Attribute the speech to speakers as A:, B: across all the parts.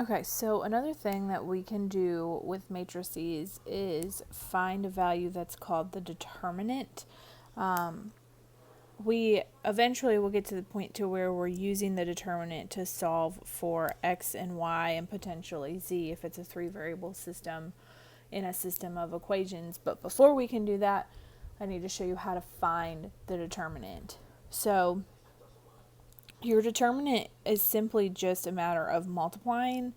A: Okay, so another thing that we can do with matrices is find a value that's called the determinant. Um, we eventually will get to the point to where we're using the determinant to solve for x and y and potentially z if it's a three variable system in a system of equations. But before we can do that, I need to show you how to find the determinant. So your determinant is simply just a matter of multiplying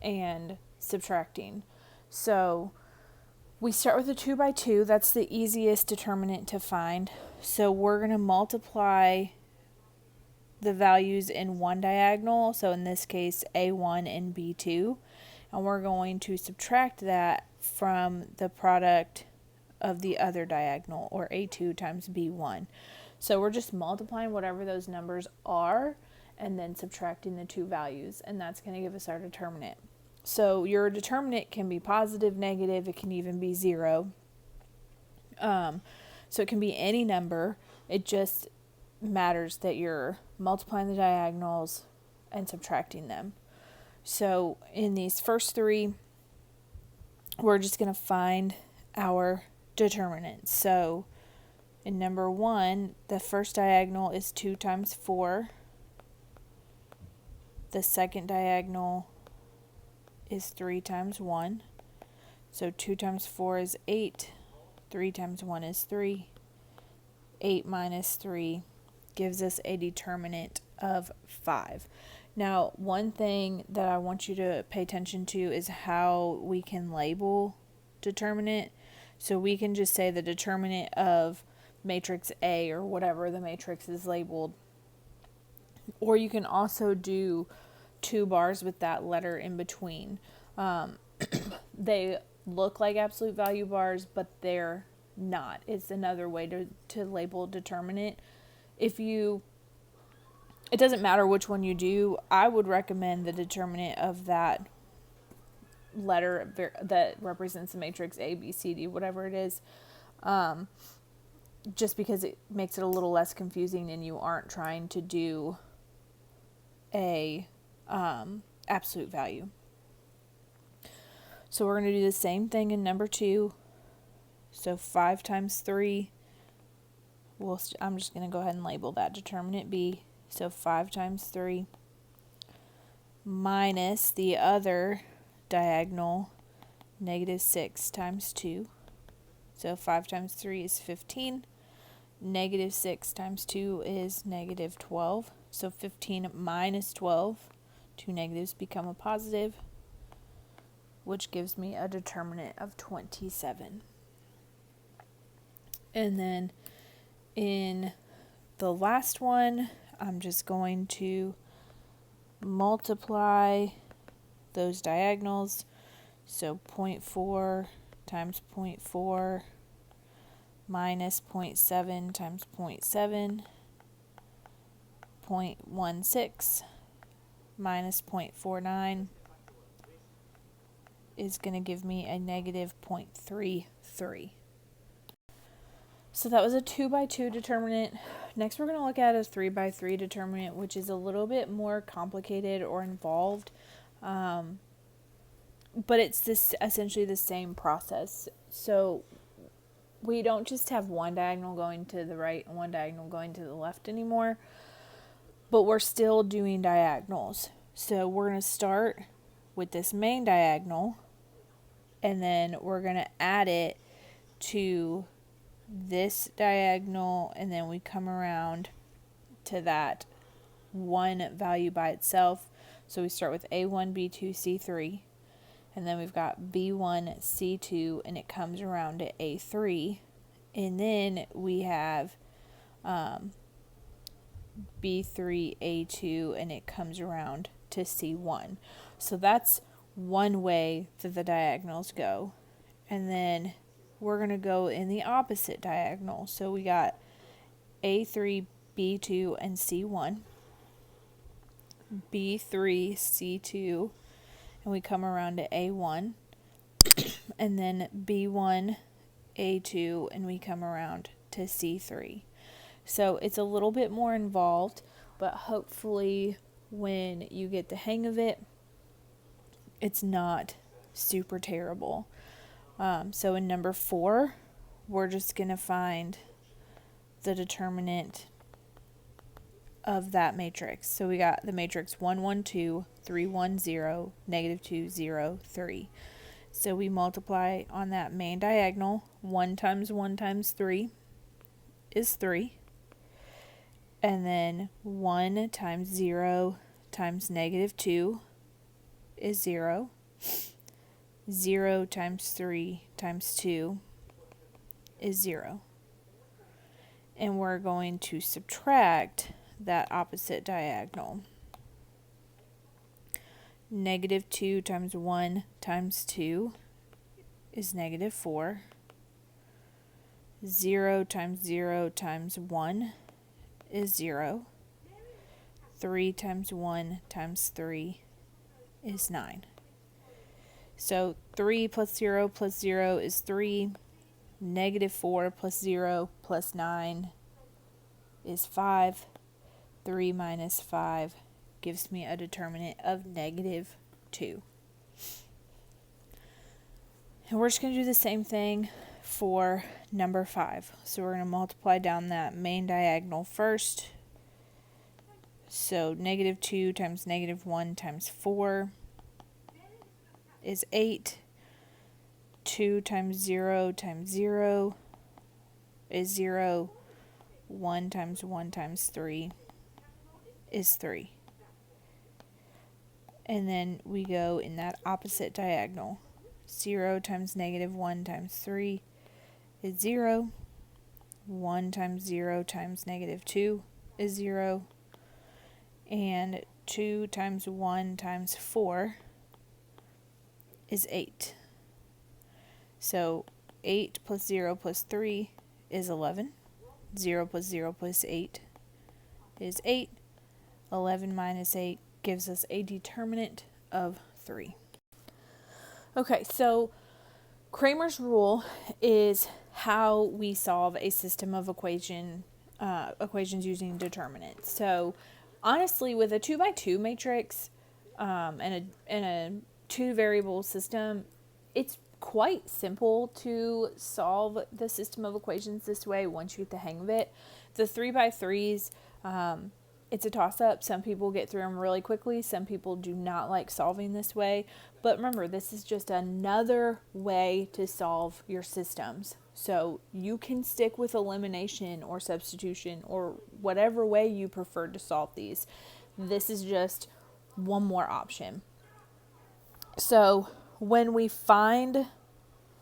A: and subtracting. So we start with a 2 by 2. That's the easiest determinant to find. So we're going to multiply the values in one diagonal. So in this case, A1 and B2. And we're going to subtract that from the product of the other diagonal, or A2 times B1. So we're just multiplying whatever those numbers are and then subtracting the two values, and that's going to give us our determinant. So your determinant can be positive, negative, it can even be 0. So it can be any number. It just matters that you're multiplying the diagonals and subtracting them. So in these first three, we're just going to find our determinants. So in number 1, the first diagonal is 2 times 4. The second diagonal is 3 times 1. So 2 times 4 is 8. 3 times 1 is 3. 8 minus 3 gives us a determinant of 5. Now, one thing that I want you to pay attention to is how we can label determinant. So we can just say the determinant of matrix A or whatever the matrix is labeled. Or you can also do 2 bars with that letter in between. They look like absolute value bars, but they're not. It's another way to label determinant. It doesn't matter which one you do. I would recommend the determinant of that letter that represents the matrix A, B, C, D, whatever it is, just because it makes it a little less confusing and you aren't trying to do a absolute value. So we're going to do the same thing in number 2. So 5 times 3, I'm just going to go ahead and label that determinant B. So 5 times 3 minus the other diagonal, negative 6 times 2. So 5 times 3 is 15. Negative 6 times 2 is negative 12. So 15 minus 12, 2 negatives become a positive, which gives me a determinant of 27. And then in the last one, I'm just going to multiply those diagonals. So 0.4 times 0.4 minus 0.7 times 0.7, 0.16 minus 0.49 is going to give me a negative 0.33. So that was a 2 by 2 determinant. Next we're going to look at a 3 by 3 determinant, which is a little bit more complicated or involved, but it's essentially the same process. So we don't just have one diagonal going to the right and one diagonal going to the left anymore, but we're still doing diagonals. So we're going to start with this main diagonal, and then we're going to add it to this diagonal, and then we come around to that one value by itself. So we start with A1, B2, C3, and then we've got B1, C2, and it comes around to A3, and then we have B3, A2, and it comes around to C1. So that's one way that the diagonals go. And then we're going to go in the opposite diagonal. So we got A3, B2, and C1, B3, C2, and we come around to A1, and then B1, A2, and we come around to C3. So it's a little bit more involved, but hopefully when you get the hang of it, it's not super terrible. So in number 4, we're just going to find the determinant of that matrix. So we got the matrix 1, 1, 2, 3, 1, 0, negative 2, 0, 3. So we multiply on that main diagonal. 1 times 1 times 3 is 3. And then 1 times 0 times negative 2 is 0. 0 times 3 times 2 is 0. And we're going to subtract that opposite diagonal. Negative 2 times 1 times 2 is negative 4. 0 times 0 times 1 is 0. 3 times 1 times 3 is 9. So 3 plus 0 is 3. Negative 4 plus 0 plus 9 is 5. 3 minus 5 gives me a determinant of negative 2. And we're just going to do the same thing for number 5. So we're going to multiply down that main diagonal first. So negative 2 times negative 1 times 4 is 8. 2 times 0 is 0. 1 times 3 is 3. And then we go in that opposite diagonal. 0 times negative 1 times 3 is 0. 1 times 0 times negative 2 is 0. And 2 times 1 times 4 is 8. So 8 plus 0 plus 3 is 11. 0 plus 0 plus 8 is 8. 11 minus 8 gives us a determinant of 3. Okay, so Cramer's rule is how we solve a system of equations using determinants. So honestly, with a 2 by 2 matrix and a 2 variable system, it's quite simple to solve the system of equations this way once you get the hang of it. The 3 by 3s, it's a toss-up. Some people get through them really quickly. Some people do not like solving this way. But remember, this is just another way to solve your systems. So you can stick with elimination or substitution or whatever way you prefer to solve these. This is just one more option. So when we find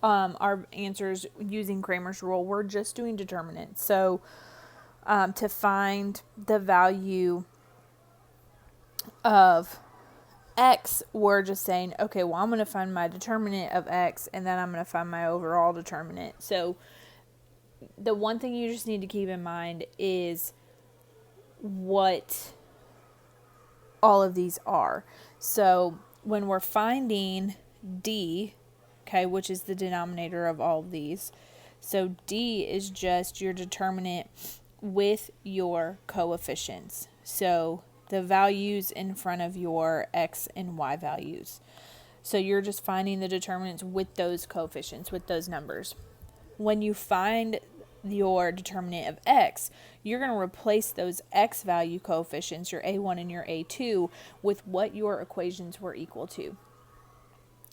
A: our answers using Cramer's rule, we're just doing determinants. So to find the value of x, we're just saying, okay, well, I'm going to find my determinant of x, and then I'm going to find my overall determinant. So the one thing you just need to keep in mind is what all of these are. So when we're finding d, okay, which is the denominator of all of these, so d is just your determinant with your coefficients. So the values in front of your x and y values. So you're just finding the determinants with those coefficients, with those numbers. When you find your determinant of x, you're going to replace those x value coefficients, your a1 and your a2, with what your equations were equal to.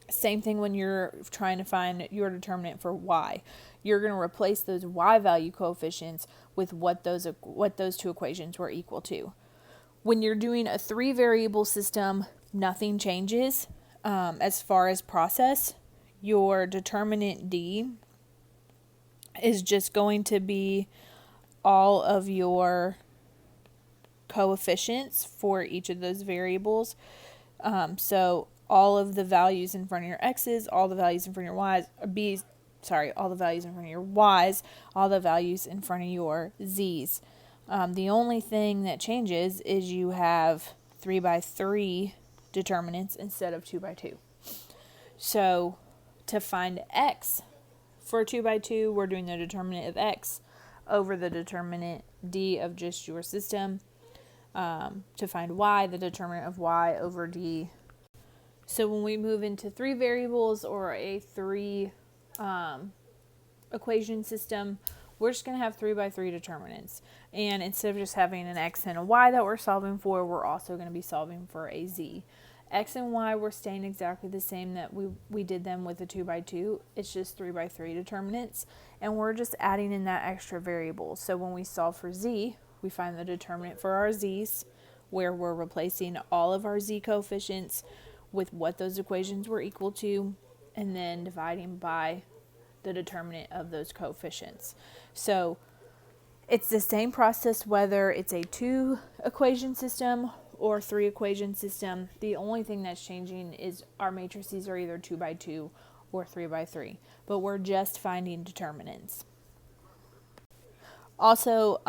A: Same thing when you're trying to find your determinant for y. You're going to replace those y value coefficients with what those two equations were equal to. When you're doing a 3 variable system, nothing changes as far as process. Your determinant d is just going to be all of your coefficients for each of those variables. So all of the values in front of your x's, all the values in front of your y's, all the values in front of your y's, all the values in front of your z's. The only thing that changes is you have 3 by 3 determinants instead of 2 by 2. So to find x for 2 by 2, we're doing the determinant of x over the determinant d of just your system. To find y, the determinant of y over d So when we move into 3 variables or a 3 equation system, we're just going to have 3 by 3 determinants. And instead of just having an x and a y that we're solving for, we're also going to be solving for a z. X and y were staying exactly the same that we did them with the 2 by 2. It's just 3 by 3 determinants. And we're just adding in that extra variable. So when we solve for z, we find the determinant for our z's, where we're replacing all of our z coefficients with what those equations were equal to, and then dividing by the determinant of those coefficients. So it's the same process whether it's a 2 equation system or 3 equation system. The only thing that's changing is our matrices are either 2 by 2 or 3 by 3, but we're just finding determinants. Also,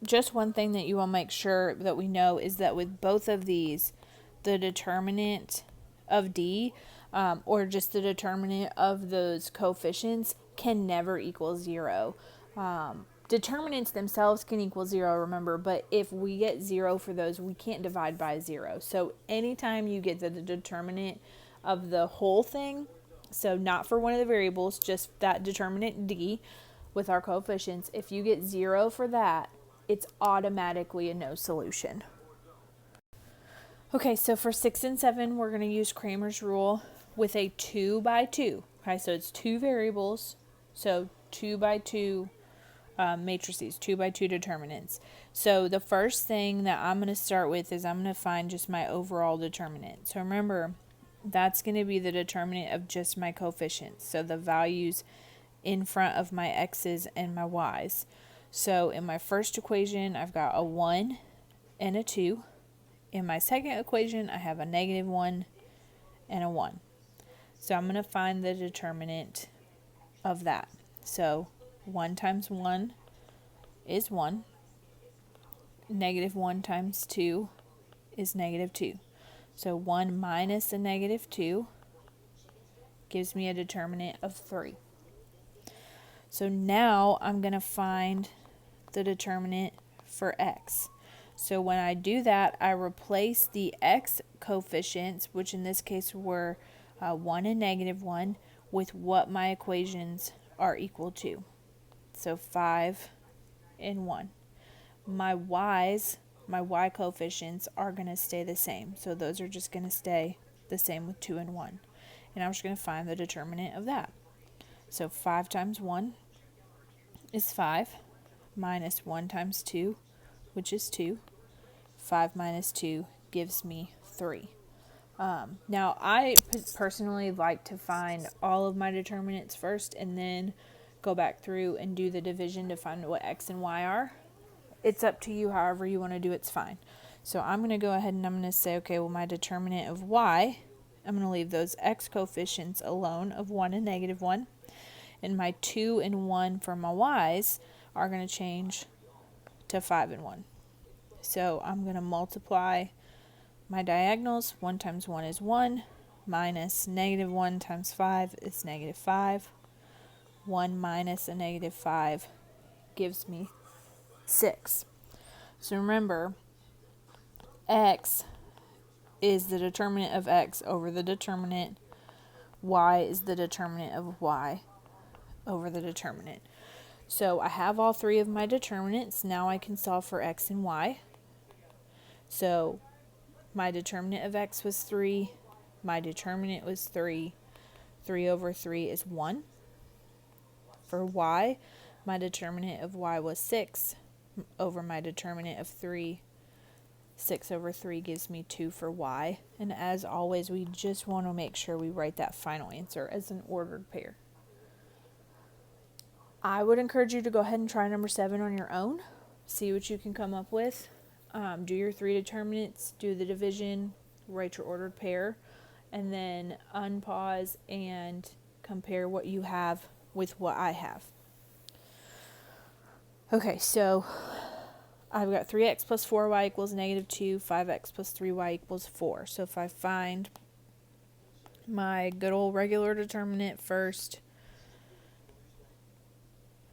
A: just one thing that you will make sure that we know is that with both of these, the determinant of D or just the determinant of those coefficients can never equal 0. Determinants themselves can equal 0, remember, but if we get 0 for those, we can't divide by 0. So anytime you get the determinant of the whole thing, so not for one of the variables, just that determinant D with our coefficients, if you get 0 for that, it's automatically a no solution. Okay, so for 6 and 7, we're going to use Cramer's rule with a 2 by 2. Okay, so it's 2 variables, so 2 by 2 matrices, 2 by 2 determinants. So the first thing that I'm going to start with is I'm going to find just my overall determinant. So remember, that's going to be the determinant of just my coefficients, so the values in front of my x's and my y's. So in my first equation, I've got a 1 and a 2. In my second equation, I have a -1 and a 1. So I'm going to find the determinant of that. So 1 times 1 is 1. -1 times 2 is -2. So 1 minus a -2 gives me a determinant of 3. So now I'm going to find the determinant for x. So when I do that, I replace the x coefficients, which in this case were 1 and -1, with what my equations are equal to. So 5 and 1. My y coefficients are going to stay the same. So those are just going to stay the same with 2 and 1. And I'm just going to find the determinant of that. So 5 times 1 is 5, minus 1 times 2, which is 2. 5 minus 2 gives me 3. Now, I personally like to find all of my determinants first and then go back through and do the division to find what x and y are. It's up to you, however you want to do it's fine. So I'm going to go ahead and I'm going to say, okay, well, my determinant of y, I'm going to leave those x coefficients alone of 1 and -1. And my 2 and 1 for my y's are going to change to 5 and 1. So I'm going to multiply my diagonals. 1 times 1 is 1, minus -1 times 5 is -5. 1 minus a -5 gives me 6. So remember, x is the determinant of x over the determinant. Y is the determinant of y over the determinant. So I have all 3 of my determinants. Now I can solve for x and y. So my determinant of x was 3. My determinant was 3. 3 over 3 is 1. For y, my determinant of y was 6 over my determinant of 3. 6 over 3 gives me 2 for y. And as always, we just want to make sure we write that final answer as an ordered pair. I would encourage you to go ahead and try number 7 on your own. See what you can come up with. Do your 3 determinants, do the division, write your ordered pair, and then unpause and compare what you have with what I have. Okay, so I've got 3x plus 4y equals -2, 5x plus 3y equals 4. So if I find my good old regular determinant first,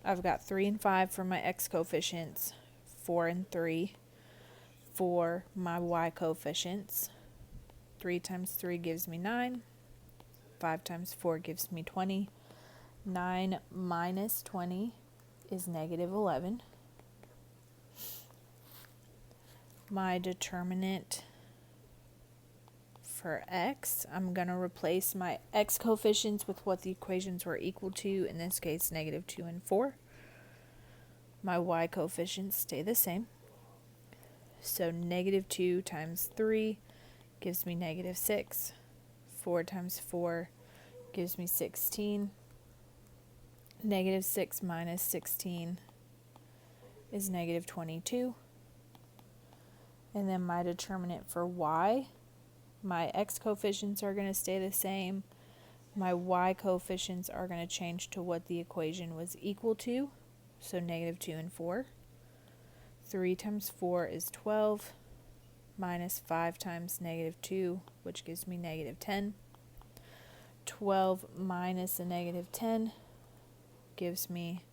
A: I've got 3 and 5 for my x coefficients, 4 and 3 for my y coefficients. 3 times 3 gives me 9. 5 times 4 gives me 20. 9 minus 20 is negative 11. My determinant for x, I'm going to replace my x coefficients with what the equations were equal to, in this case negative 2 and 4. My y coefficients stay the same. So negative 2 times 3 gives me negative 6. 4 times 4 gives me 16. Negative 6 minus 16 is negative 22. And then my determinant for y, my x coefficients are going to stay the same. My y coefficients are going to change to what the equation was equal to. So negative 2 and 4. 3 times 4 is 12. Minus 5 times negative 2, which gives me negative 10. 12 minus a negative 10 gives me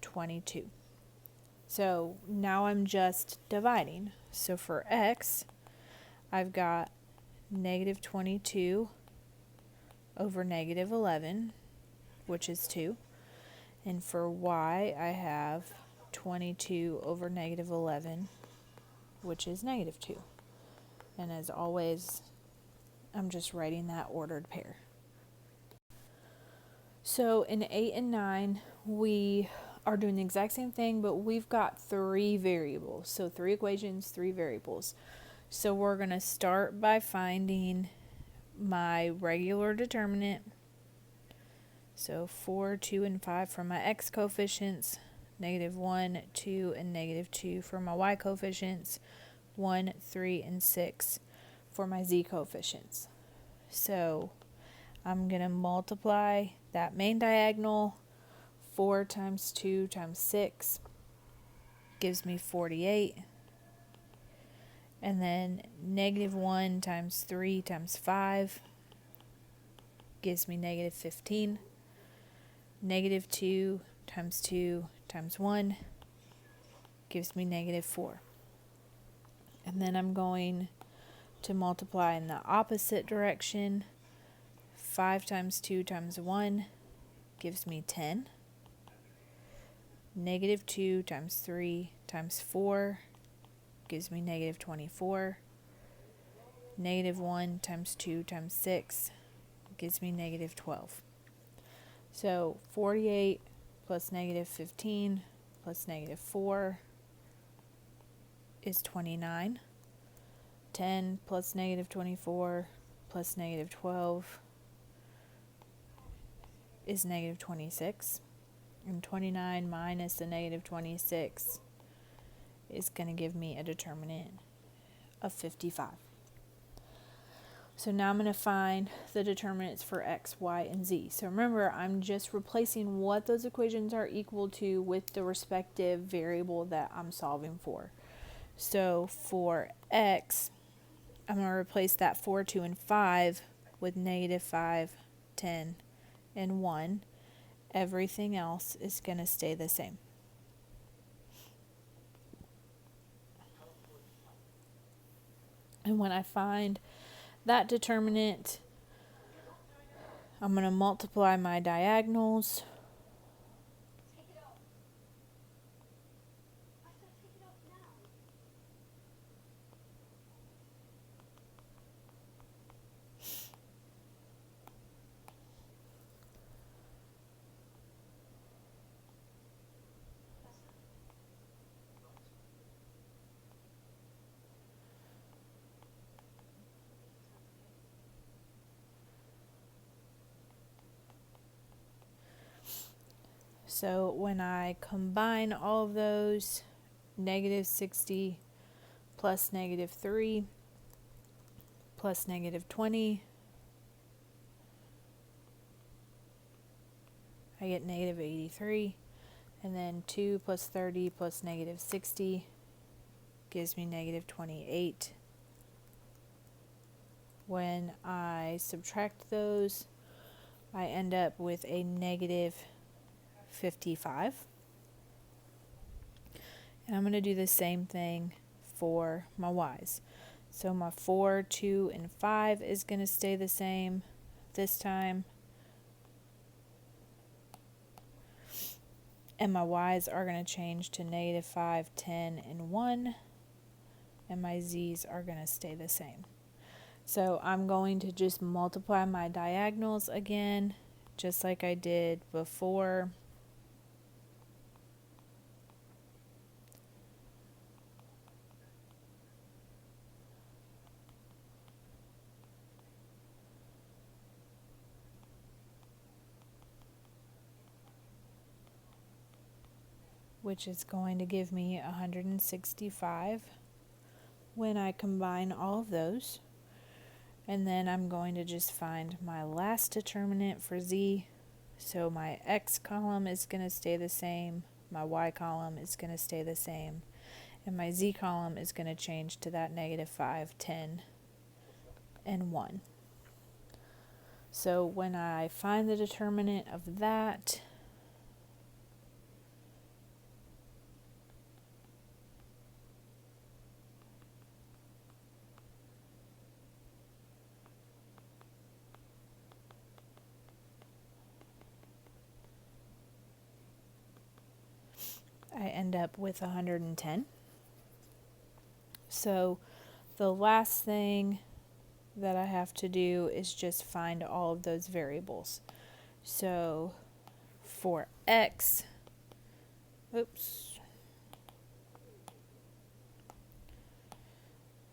A: 22. So now I'm just dividing. So for x, I've got negative 22 over negative 11, which is 2. And for y, I have 22 over negative 11, which is negative 2. And as always, I'm just writing that ordered pair. So in 8 and 9, we are doing the exact same thing, but we've got 3 variables. So 3 equations, 3 variables. So we're going to start by finding my regular determinant. So 4, 2, and 5 for my x coefficients, negative 1, 2, and negative 2 for my y coefficients, 1, 3, and 6 for my z coefficients. So I'm going to multiply that main diagonal. 4 times 2 times 6 gives me 48. And then negative 1 times 3 times 5 gives me negative 15. Negative 2 times 2 times 1 gives me negative 4. And then I'm going to multiply in the opposite direction. 5 times 2 times 1 gives me 10. Negative 2 times 3 times 4 gives me negative 24. Negative 1 times 2 times 6 gives me negative 12. So 48 plus negative 15 plus negative 4 is 29. 10 plus negative 24 plus negative 12 is negative 26. And 29 minus the negative 26 is going to give me a determinant of 55. So now I'm going to find the determinants for x, y, and z. So remember, I'm just replacing what those equations are equal to with the respective variable that I'm solving for. So for x, I'm going to replace that 4, 2, and 5 with negative 5, 10, and 1. Everything else is going to stay the same. And when I find that determinant, I'm going to multiply my diagonals. So when I combine all of those, negative 60 plus negative 3 plus negative 20, I get negative 83. And then 2 plus 30 plus negative 60 gives me negative 28. When I subtract those, I end up with a negative 55. And I'm going to do the same thing for my y's. So my 4, 2, and 5 is going to stay the same this time. And my y's are going to change to -5, 10, and 1. And my z's are going to stay the same. So I'm going to just multiply my diagonals again, just like I did before. Which is going to give me 165 when I combine all of those. And then I'm going to just find my last determinant for z. So my x column is going to stay the same, my y column is going to stay the same, and my z column is going to change to that -5, 10, and 1. So when I find the determinant of that, I end up with 110. So the last thing that I have to do is just find all of those variables. So for x,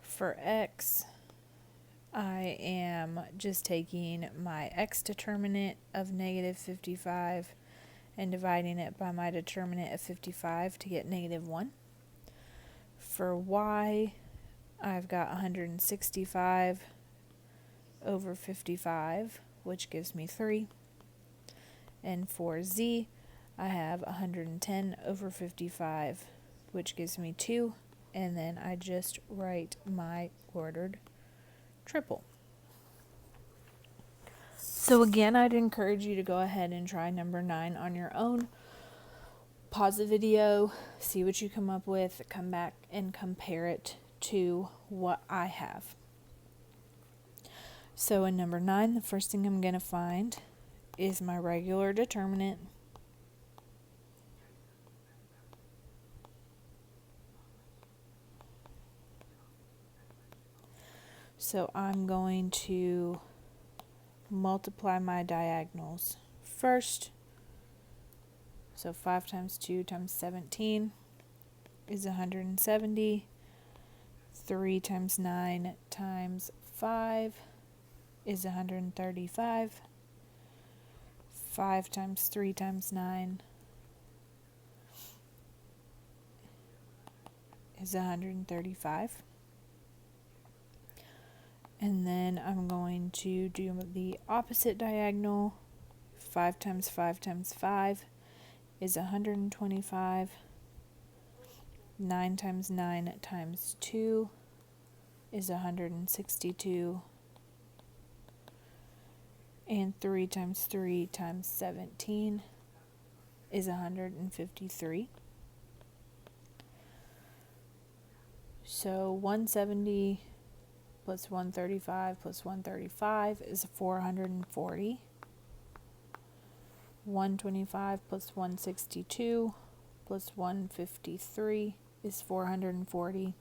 A: for x, I am just taking my x determinant of -55 and dividing it by my determinant of 55 to get -1. For y, I've got 165 over 55, which gives me 3. And for z, I have 110 over 55, which gives me 2. And then I just write my ordered triple. So again, I'd encourage you to go ahead and try number 9 on your own. Pause the video, see what you come up with, come back and compare it to what I have. So in number 9, the first thing I'm going to find is my regular determinant. So I'm going to multiply my diagonals first. So 5 times 2 times 17 is 170. 3 times 9 times 5 is 135. 5 times 3 times 9 is 135. And then I'm going to do the opposite diagonal. 5 times 5 times 5 is 125. 9 times 9 times 2 is 162. And 3 times 3 times 17 is 153. So 170 plus 135 plus 135 is 440. 125 plus 162 plus 153 is 440,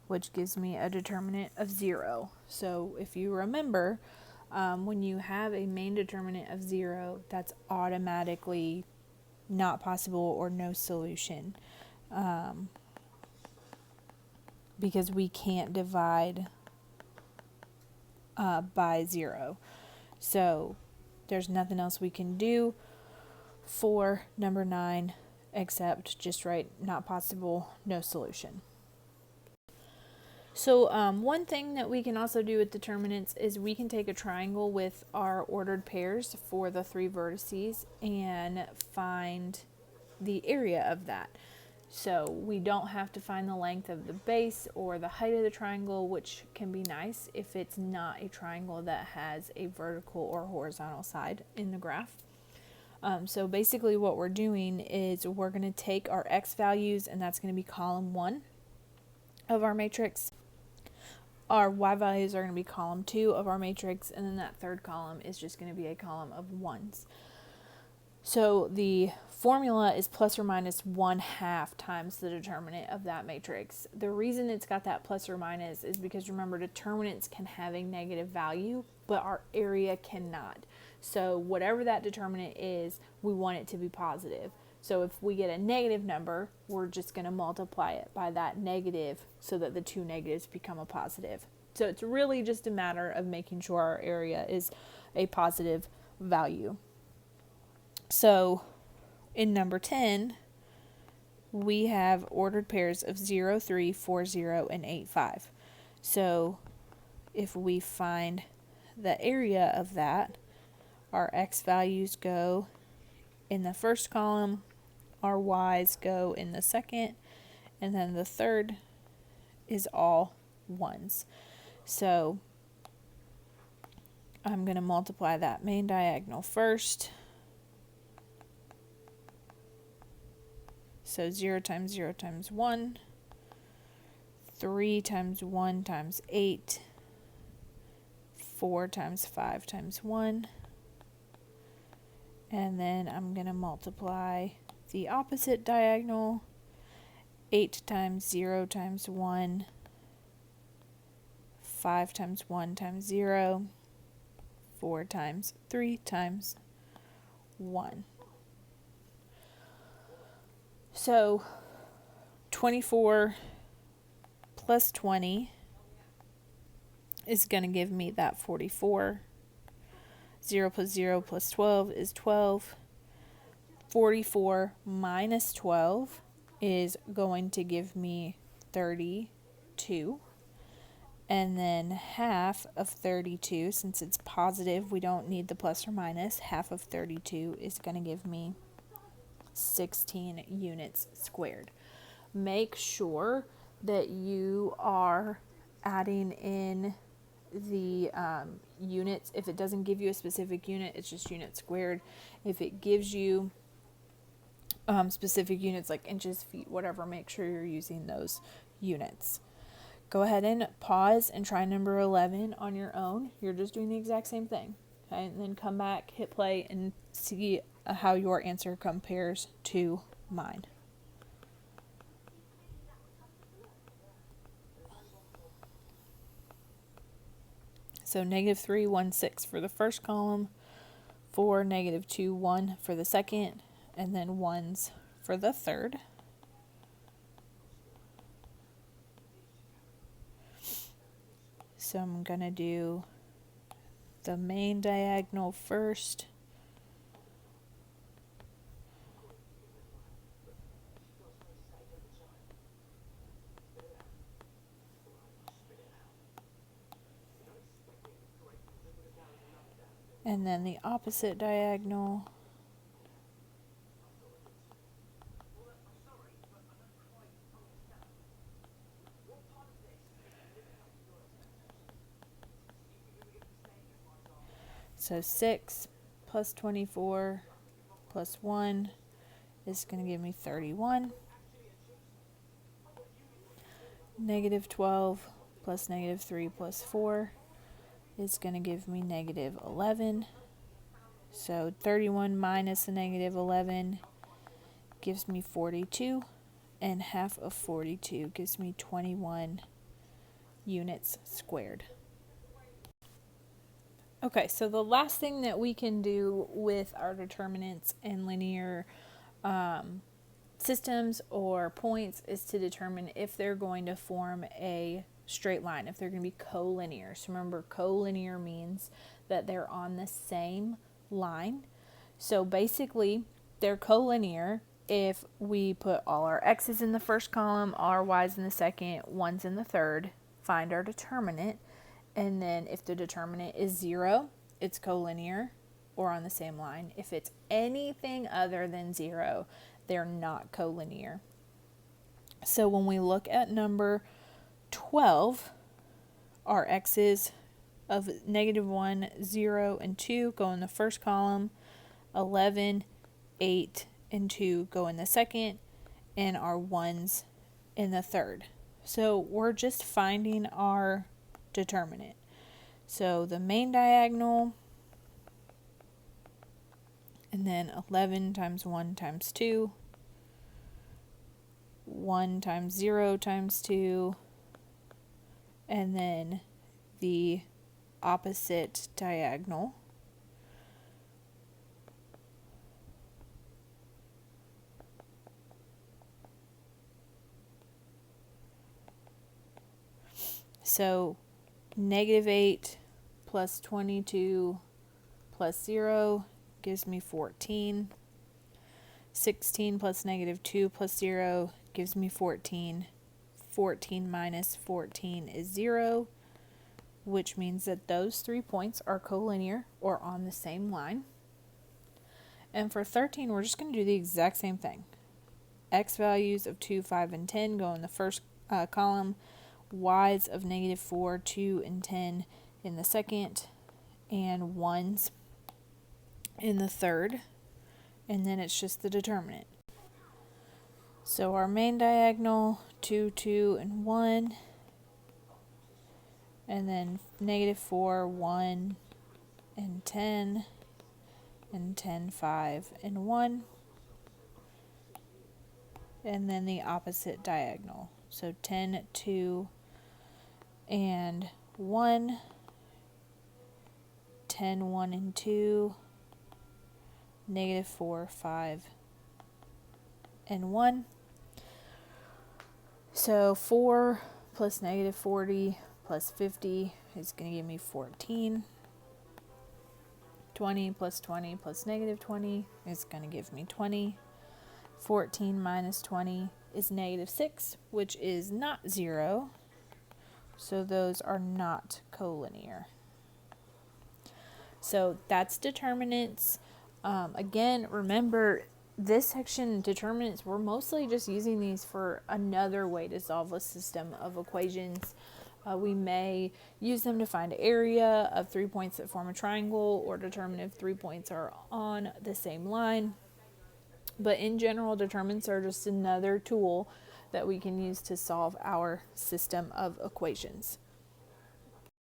A: which gives me a determinant of 0. So if you remember, when you have a main determinant of 0, that's automatically not possible or no solution. Because we can't divide by 0. So there's nothing else we can do for number 9 except just write not possible, no solution. So one thing that we can also do with determinants is we can take a triangle with our ordered pairs for the 3 vertices and find the area of that. So we don't have to find the length of the base or the height of the triangle, which can be nice if it's not a triangle that has a vertical or horizontal side in the graph. So basically what we're doing is we're going to take our x values, and that's going to be column 1 of our matrix. our y values are going to be column 2 of our matrix, and then that third column is just going to be a column of 1s. So the formula is plus or minus 1/2 times the determinant of that matrix. The reason it's got that plus or minus is because, remember, determinants can have a negative value, but our area cannot. So whatever that determinant is, we want it to be positive. So if we get a negative number, we're just going to multiply it by that negative so that the two negatives become a positive. So it's really just a matter of making sure our area is a positive value. So in number 10, we have ordered pairs of 0, 3, 4, 0, and 8, 5. So if we find the area of that, our x values go in the first column, our y's go in the second, and then the third is all 1s. So I'm going to multiply that main diagonal first. So 0 times 0 times 1, 3 times 1 times 8, 4 times 5 times 1, and then I'm going to multiply the opposite diagonal, 8 times 0 times 1, 5 times 1 times 0, 4 times 3 times 1. So 24 plus 20 is going to give me that 44. 0 plus 0 plus 12 is 12. 44 minus 12 is going to give me 32. And then half of 32, since it's positive, we don't need the plus or minus, half of 32 is going to give me 16 units squared. Make sure that you are adding in the units. If it doesn't give you a specific unit, it's just unit squared. If it gives you specific units like inches, feet, whatever, make sure you're using those units. Go ahead and pause and try number 11 on your own. You're just doing the exact same thing. Okay? And then come back, hit play, and see how your answer compares to mine. So -3, 1, 6 for the first column, 4, -2, 1 for the second, and then 1s for the third. So I'm going to do the main diagonal first. And then the opposite diagonal. So 6 plus 24 plus 1 is going to give me 31. -12 plus -3 plus 4 is going to give me -11. So 31 minus the -11 gives me 42, and half of 42 gives me 21 units squared. Okay, so the last thing that we can do with our determinants and linear systems or points is to determine if they're going to form a straight line, if they're going to be collinear. So remember, collinear means that they're on the same line. So basically, they're collinear if we put all our x's in the first column, all our y's in the second, 1's in the third, find our determinant, and then if the determinant is 0, it's collinear or on the same line. If it's anything other than 0, they're not collinear. So when we look at number 12, our x's of -1, 0, and 2 go in the first column, 11, 8, and 2 go in the second, and our 1's in the third. So we're just finding our determinant. So the main diagonal, and then 11 times 1 times 2, 1 times 0 times 2, and then the opposite diagonal. So negative 8 plus 22 plus 0 gives me 14. 16 plus negative 2 plus 0 gives me 14. 14 minus 14 is 0, which means that those 3 points are collinear or on the same line. And for 13, we're just going to do the exact same thing. X values of 2, 5, and 10 go in the first column. Y's of negative 4, 2, and 10 in the second, and 1's in the third, and then it's just the determinant. So our main diagonal, 2, 2, and 1, and then negative 4, 1, and 10, and 10, 5, and 1, and then the opposite diagonal. So 10, 2, and 1, 10, 1, and 2, negative 4, 5, and 1. So 4 plus negative 40 plus 50 is going to give me 14. 20 plus 20 plus negative 20 is going to give me 20. 14 minus 20 is negative 6, which is not 0. So those are not collinear. So that's determinants. Again, remember, this section, determinants, we're mostly just using these for another way to solve a system of equations. We may use them to find area of 3 points that form a triangle, or determine if 3 points are on the same line. But in general, determinants are just another tool that we can use to solve our system of equations.